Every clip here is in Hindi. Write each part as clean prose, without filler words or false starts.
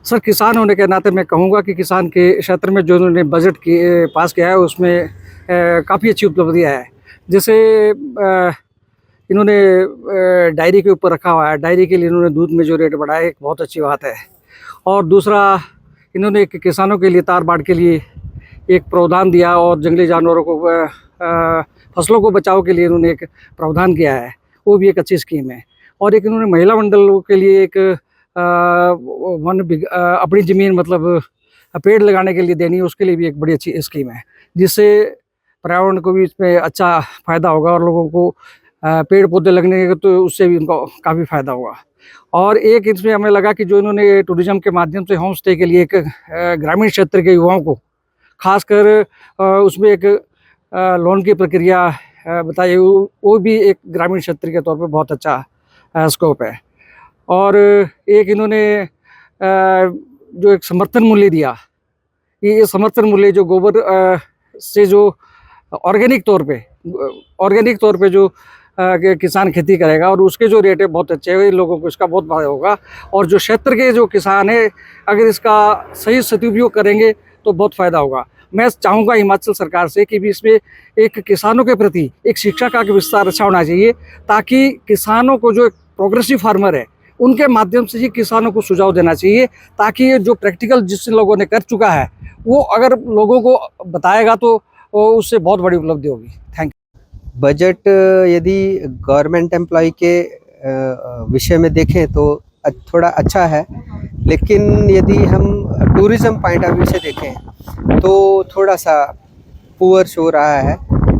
सर, किसान होने के नाते मैं कहूँगा कि किसान के क्षेत्र में जो इन्होंने बजट पास किया है उसमें काफ़ी अच्छी उपलब्धियाँ है। जैसे इन्होंने डायरी के ऊपर रखा हुआ है, डायरी के लिए इन्होंने दूध में जो रेट बढ़ाया एक बहुत अच्छी बात है। और दूसरा, इन्होंने एक किसानों के लिए तार बाड़ के लिए एक प्रावधान दिया और जंगली जानवरों को फसलों को बचाव के लिए इन्होंने एक प्रावधान किया है, वो भी एक अच्छी स्कीम है। और एक इन्होंने महिला मंडलों के लिए एक अपनी ज़मीन मतलब पेड़ लगाने के लिए देनी है, उसके लिए भी एक बड़ी अच्छी स्कीम है, जिससे पर्यावरण को भी इसमें अच्छा फ़ायदा होगा और लोगों को पेड़ पौधे लगने के तो उससे भी उनको काफ़ी फ़ायदा होगा। और एक इसमें हमें लगा कि जो इन्होंने टूरिज़्म के माध्यम से होम स्टे के लिए एक ग्रामीण क्षेत्र के युवाओं को खासकर उसमें एक लोन की प्रक्रिया बताई, वो भी एक ग्रामीण क्षेत्र के तौर पे बहुत अच्छा स्कोप है। और एक इन्होंने जो एक समर्थन मूल्य दिया, ये समर्थन मूल्य जो गोबर से जो ऑर्गेनिक तौर पे जो किसान खेती करेगा और उसके जो रेट है बहुत अच्छे हैं, लोगों को इसका बहुत फायदा होगा। और जो क्षेत्र के जो किसान है अगर इसका सही सदुपयोग करेंगे तो बहुत फ़ायदा होगा। मैं चाहूँगा हिमाचल सरकार से कि भी इसमें एक किसानों के प्रति एक शिक्षा का विस्तार अच्छा होना चाहिए, ताकि किसानों को जो प्रोग्रेसिव फार्मर है उनके माध्यम से ही किसानों को सुझाव देना चाहिए, ताकि ये जो प्रैक्टिकल जिस लोगों ने कर चुका है वो अगर लोगों को बताएगा तो उससे बहुत बड़ी उपलब्धि होगी। Thank you. बजट यदि गवर्नमेंट एम्प्लॉय के विषय में देखें तो थोड़ा अच्छा है, लेकिन यदि हम टूरिज़्म पॉइंट ऑफ व्यू से देखें तो थोड़ा सा पुअर शो रहा है।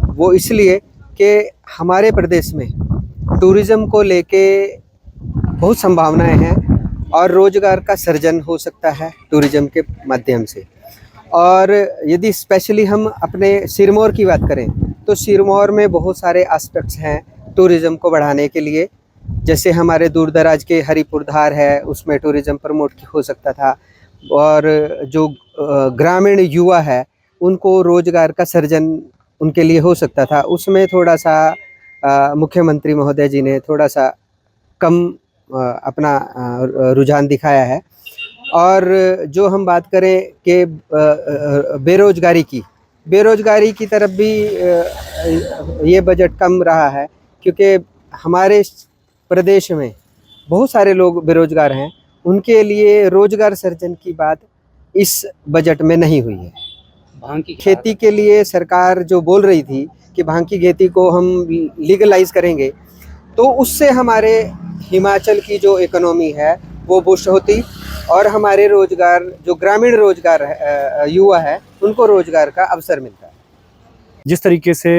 वो इसलिए कि हमारे प्रदेश में टूरिज़्म को लेके बहुत संभावनाएं हैं और रोज़गार का सृजन हो सकता है टूरिज़्म के माध्यम से। और यदि स्पेशली हम अपने सिरमौर की बात करें तो सिरमौर में बहुत सारे एस्पेक्ट्स हैं टूरिज़्म को बढ़ाने के लिए। जैसे हमारे दूर दराज के हरिपुर धार है, उसमें टूरिज़्म प्रमोट हो सकता था। और जो ग्रामीण युवा है उनको रोज़गार का सृजन उनके लिए हो सकता था। उसमें थोड़ा सा मुख्यमंत्री महोदय जी ने थोड़ा सा कम अपना रुझान दिखाया है। और जो हम बात करें कि बेरोज़गारी की तरफ भी ये बजट कम रहा है, क्योंकि हमारे प्रदेश में बहुत सारे लोग बेरोज़गार हैं, उनके लिए रोज़गार सृजन की बात इस बजट में नहीं हुई है। भांग की खेती के लिए सरकार जो बोल रही थी कि भांग की खेती को हम लीगलाइज़ करेंगे, तो उससे हमारे हिमाचल की जो इकोनॉमी है वो बूस्ट होती और हमारे रोज़गार जो ग्रामीण रोज़गार युवा है उनको रोज़गार का अवसर मिलता है। जिस तरीके से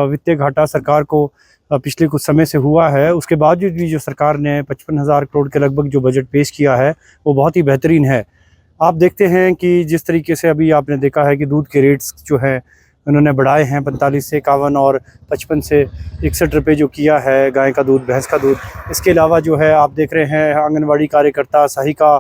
वित्तीय घाटा सरकार को पिछले कुछ समय से हुआ है, उसके बावजूद भी जो सरकार ने 55,000 करोड़ के लगभग जो बजट पेश किया है वो बहुत ही बेहतरीन है। आप देखते हैं कि जिस तरीके से अभी आपने देखा है कि दूध के रेट्स जो हैं उन्होंने बढ़ाए हैं 45 से 51 और 55 से 61 रुपये जो किया है गाय का दूध, भैंस का दूध। इसके अलावा जो है आप देख रहे हैं आंगनवाड़ी कार्यकर्ता, सहायिका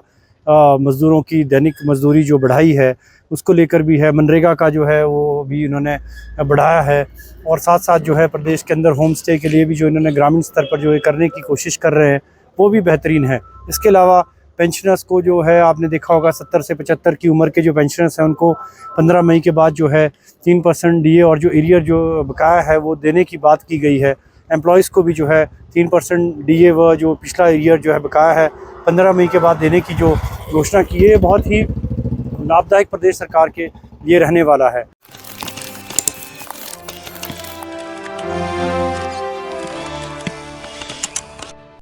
मज़दूरों की दैनिक मजदूरी जो बढ़ाई है उसको लेकर भी है। मनरेगा का जो है वो भी इन्होंने बढ़ाया है। और साथ साथ जो है प्रदेश के अंदर होम स्टे के लिए भी जो इन्होंने ग्रामीण स्तर पर जो है करने की कोशिश कर रहे हैं वो भी बेहतरीन है। इसके अलावा पेंशनर्स को जो है आपने देखा होगा 70 से 75 की उम्र के जो पेंशनर्स हैं उनको 15 मई के बाद जो है 3% डीए और जो एरियर जो बकाया है वो देने की बात की गई है। एम्प्लॉयज़ को भी जो है 3% डीए व जो पिछला एरियर जो है बकाया है 15 मई के बाद देने की जो घोषणा की है, बहुत ही लाभदायक प्रदेश सरकार के लिए रहने वाला है।